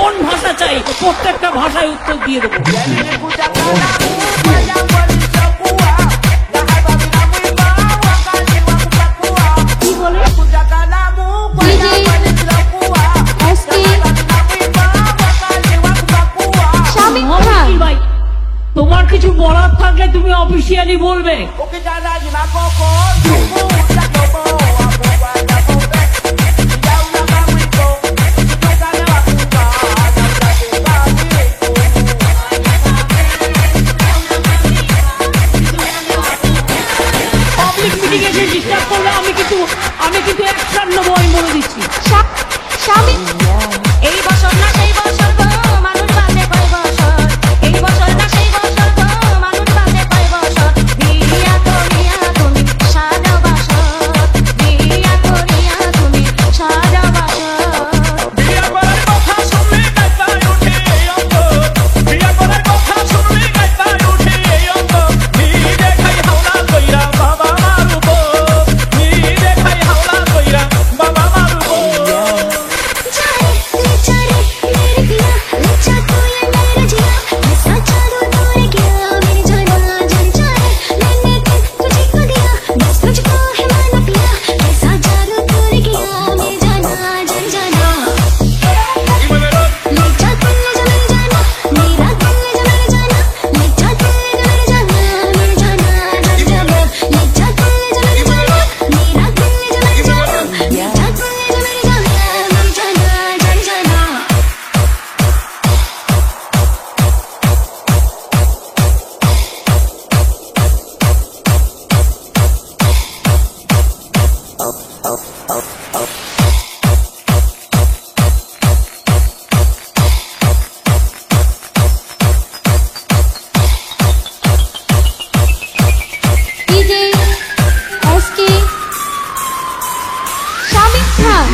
যেমন ভাষা চাই প্রত্যেকটা ভাষায় উত্তর দিয়ে দেবো। তোমার কিছু বলার থাকলে তুমি অফিসিয়ালি বলবে। পাবলিক মিটিং এসে ডিস্টার্ব করলে আমি কিন্তু অ্যাকশন নেবো, আমি বলে দিচ্ছি। স্বামী এই বছর না সেই বছর গো মানুষ বাঁচে কয় বছর, এই বছর না সেই বছর গো মানুষ বাঁচে কয় বছর, বিয়া করিয়া তুমি সাজাও বাসর, বিয়া করিয়া তুমি সাজাও বাসর। বিয়া করার কথা শুনলে গাইতায় উঠে এই অঙ্গ, বিয়া করার কথা শুনলে গাইতায় উঠে এই অঙ্গ, নিজে খাই হাওলা কইরা বাবা মারুব, নিজে খাই হাওলা কইরা বাবা Marub. DJ SK Shamik Khan